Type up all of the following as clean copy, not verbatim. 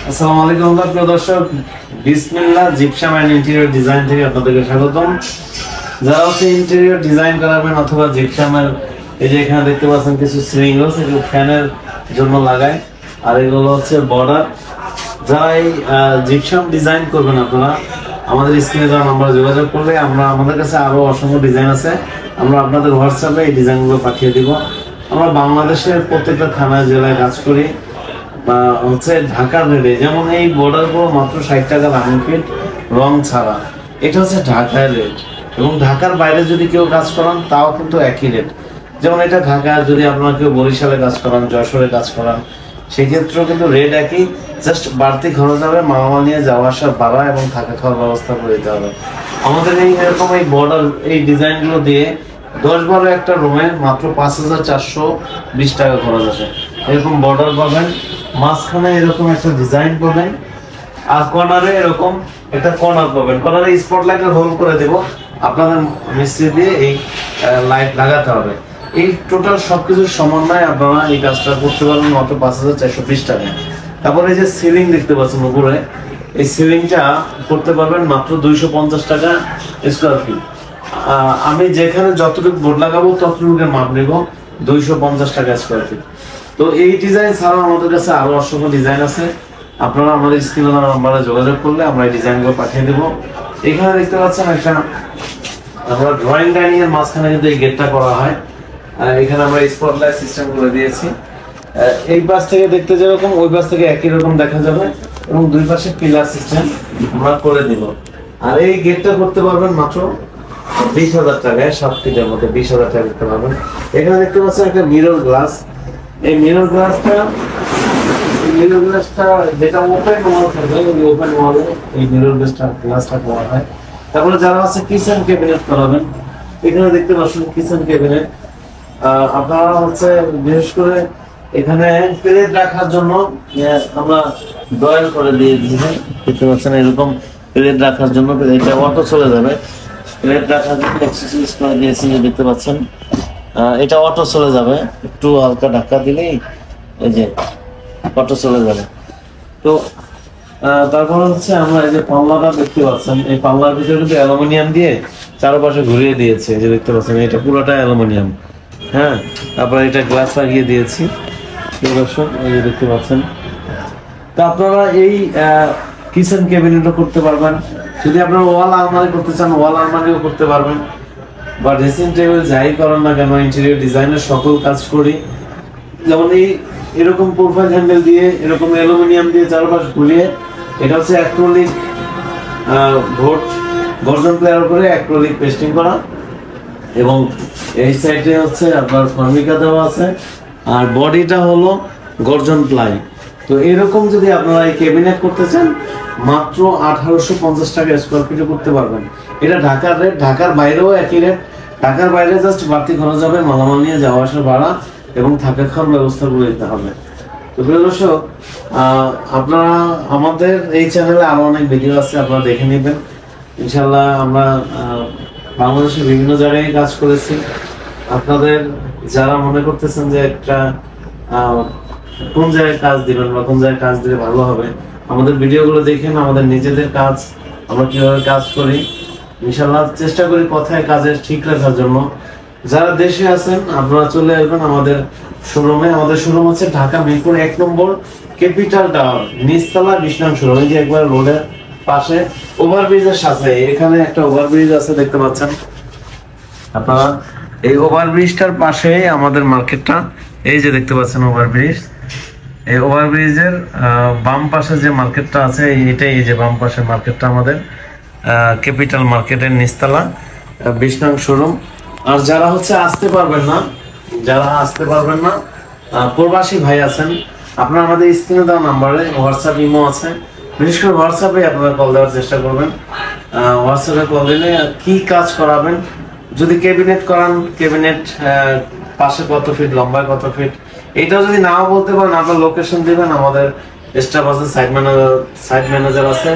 আসসালামু আলাইকুম প্রিয় দর্শক, বিসমিল্লাহ। জিপসাম এন্ড ইন্টেরিয়র ডিজাইন থেকে আপনাদেরকে স্বাগতম। যারা হচ্ছে ইন্টেরিয়র ডিজাইন করাবেন অথবা জিপসামের, এই যে এখানে দেখতে পাচ্ছেন কিছু সিলিং রোজ, এগুলো ফ্যানের জন্য লাগায়, আর এগুলো হচ্ছে বর্ডার। যারা এই জিপসাম ডিজাইন করবেন আপনারা আমাদের স্ক্রিনে দেওয়া নাম্বারে যোগাযোগ করলে আমাদের কাছে আরো অসংখ্য ডিজাইন আছে, আমরা আপনাদের হোয়াটসঅ্যাপে এই ডিজাইনগুলো পাঠিয়ে দিব। আমরা বাংলাদেশের প্রত্যেকটা থানায় জেলায় কাজ করি, বা হচ্ছে ঢাকার রেটে। যেমন এই বর্ডার গুলো মাত্র 60 টাকা রানিং ফিট রং ছাড়া, এটা হচ্ছে ঢাকার রেট। এবং ঢাকার বাইরে যদি কেউ কাজ করান তাও কিন্তু একই রেট। যেমন এটা ঢাকা, যদি আপনারা কেউ বরিশালে কাজ করান, যশোরে কাজ করান, সেক্ষেত্রেও কিন্তু রেট একই, জাস্ট বাড়তি খরচ হবে, মালামাল নিয়ে যাওয়া আসার ভাড়া এবং থাকা খাওয়ার ব্যবস্থা করে দিতে হবে। আমাদের এরকম এই বর্ডার এই ডিজাইনগুলো দিয়ে 10-12 একটা রুমে মাত্র 5420 টাকা খরচ আসে। এরকম বর্ডার পাবেন, মাঝখানে এরকম একটা ডিজাইন পাবেন, আর কর্নারে এরকম একটা কর্নার পাবেন। কর্নারে স্পটলাইটের হোল করে দেব, আপনাদের মিস্ত্রি দিয়ে এই লাইট লাগাতে হবে। এই টোটাল সবকিছুর সমন্বয়ে আপনারা এই কাজটা করতে পারবেন মাত্র 5420 টাকায়। তারপরে এই যে সিলিং দেখতে পাচ্ছেন উপরে, এই সিলিংটা করতে পারবেন মাত্র 250 টাকা স্কোয়ার ফিট। আমি যেখানে যতটুকু বোর্ড লাগাবো ততটুকুর মাপ নেব 250 টাকা স্কোয়ার ফিট। তো এই ডিজাইন ছাড়াও আমাদের কাছে আরো অসংখ্য ডিজাইন আছে, আপনারা আমাদের স্ক্রিনে দেওয়া নাম্বারে যোগাযোগ করলে আমরা এই ডিজাইনগুলো পাঠিয়ে দেবো। এখানে দেখতে পাচ্ছেন একটা আমরা ড্রয়িং ডাইনিং এর মাঝখানে কিন্তু এই গেটটা করা হয়, এখানে আমরা স্পটলাইট সিস্টেম করে দিয়েছি। এই পাশ থেকে দেখতে যেরকম ওই পাশ থেকে একই রকম দেখা যাবে, এবং দুই পাশে পিলার সিস্টেম আমরা করে দিব। আর এই গেটটা করতে পারবেন মাত্র 20,000 টাকায়, 7 ফিটের মধ্যে 20,000 টাকা করতে পারবেন। এখানে দেখতে পাচ্ছেন একটা মিরর গ্লাস, এই মিরর গ্লাসটা যেটা ওপেন ওয়াল থাকবে, ওই ওপেন ওয়ালে এই মিরর গ্লাসটা করা হয়। তারপরে যারা আছে কিচেন ক্যাবিনেট করাবেন, এখানে দেখতে পাচ্ছেন কিচেন ক্যাবিনেট। আপনারা হচ্ছে বিশেষ করে এখানে প্লেট রাখার জন্য আমরা ড্রয়ার করে দিয়ে দিয়েছি, দেখতে পাচ্ছেন এরকম প্লেট রাখার জন্য। এটা অটো চলে যাবে, প্লেট রাখার জন্য এক্সেসরিজ করে দিয়েছি, দেখতে পাচ্ছেন এটা অটো চলে যাবে, একটু হালকা ধাক্কা দিলেই এই যে অটো চলে যাবে। তো তারপর হচ্ছে আমরা এই যে পাল্লাটা দেখতে পাচ্ছেন, এই পাল্লার ভিতরে কিন্তু অ্যালুমিনিয়াম দিয়ে চারপাশে ঘুরিয়ে দিয়েছে, যে দেখতে পাচ্ছেন এটা পুরোটা অ্যালুমিনিয়াম। হ্যাঁ, তারপরে এটা গ্লাস লাগিয়ে দিয়েছি, দর্শক এই যে দেখতে পাচ্ছেন। তো আপনারা এই কিচেন ক্যাবিনেটও করতে পারবেন, যদি আপনারা ওয়াল আলমারি করতে চান ওয়াল আলমারিও করতে পারবেন, বা ড্রেসিং টেবিল যাই করেন না কেন, ইন্টেরিয়র ডিজাইনের সকল কাজ করি। যেমন এরকম প্রোফাইল হ্যান্ডেল দিয়ে এরকম অ্যালুমিনিয়াম দিয়ে চারপাশ ঘুরিয়ে, এটা হচ্ছে অ্যাক্রিলিক গর্জন প্লেয়ার করে অ্যাক্রিলিক পেস্টিং করা, এবং এই সাইডে হচ্ছে আপনার ফর্মিকা দেওয়া আছে, আর বডিটা হলো গর্জন প্লাই। তো এরকম যদি আপনারা এই ক্যাবিনেট করতে চান মাত্র 1850 টাকা স্কোয়ার ফিটে করতে পারবেন। এটা ঢাকার রেট, ঢাকার বাইরেও একই রেট। ঢাকার বাইরে জাস্ট বাড়তি খরচ হবে, মালামাল নিয়ে যাওয়া আসার ভাড়া এবং থাকা খাওয়ার ব্যবস্থা করে দিতে হবে। তো প্রিয় দর্শক, আপনারা আমাদের এই চ্যানেলে আরো অনেক ভিডিও আছে, আপনারা দেখে নেবেন। ইনশাল্লাহ আমরা বাংলাদেশের বিভিন্ন জায়গায় কাজ করেছি। আপনাদের যারা মনে করতেছেন যে একটা কোন জায়গায় কাজ দিবেন বা কোন জায়গায় কাজ দিলে ভালো হবে, আমাদের ভিডিওগুলো দেখেন, আমাদের নিজেদের কাজ আমরা কিভাবে কাজ করি। ইনশাল্লাহ চেষ্টা করি কথায় কাজের ঠিক রাখার জন্য। যারা দেশে আছেন আপনারা চলে আসবেন আমাদের শোরুমে। আমাদের শোরুম হচ্ছে ঢাকা মিরপুর 1 নম্বর ক্যাপিটাল টাওয়ার, নিচতলা 20 নং শোরুম। এই যে একবার রোডের পাশে ওভারব্রিজের সাথে এখানে একটা ওভারব্রিজ আছে, দেখতে পাচ্ছেন আপনারা। এই ওভারব্রিজটার পাশে আমাদের মার্কেটটা, এই যে দেখতে পাচ্ছেন ওভারব্রিজ। এই ওভারব্রিজের বাম পাশে যে মার্কেটটা আছে, এটাই এই যে বাম পাশের মার্কেটটা আমাদের ক্যাপিটাল মার্কেটের নিচতলা 20 নং শোরুম। আর যারা হচ্ছে আসতে পারবেন না, প্রবাসী ভাই আছেন, আপনারা আমাদের স্ক্রিনে দেওয়া নাম্বারে হোয়াটসঅ্যাপ ইমো আছে, বিশেষ করে হোয়াটসঅ্যাপে আপনারা কল দেওয়ার চেষ্টা করবেন। হোয়াটসঅ্যাপে কল দিলে কি কাজ করাবেন, যদি ক্যাবিনেট করান, ক্যাবিনেট পাশে কত ফিট, লম্বায় কত ফিট, এইটাও যদি নাও বলতে পারেন, আপনার লোকেশন দিবেন, আমাদের স্টাফ আছে, সাইট ম্যানেজার আছে,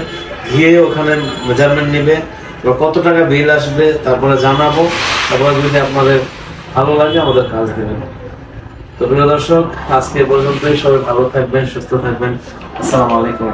গিয়ে ওখানে মেজারমেন্ট নিবে, কত টাকা বিল আসবে, তারপরে জানাবো। তারপরে যদি আপনাদের ভালো লাগে আমাদের কাজ দেবেন। তো প্রিয় দর্শক, আজকে এ পর্যন্তই। সবাই ভালো থাকবেন, সুস্থ থাকবেন। আসসালামু আলাইকুম।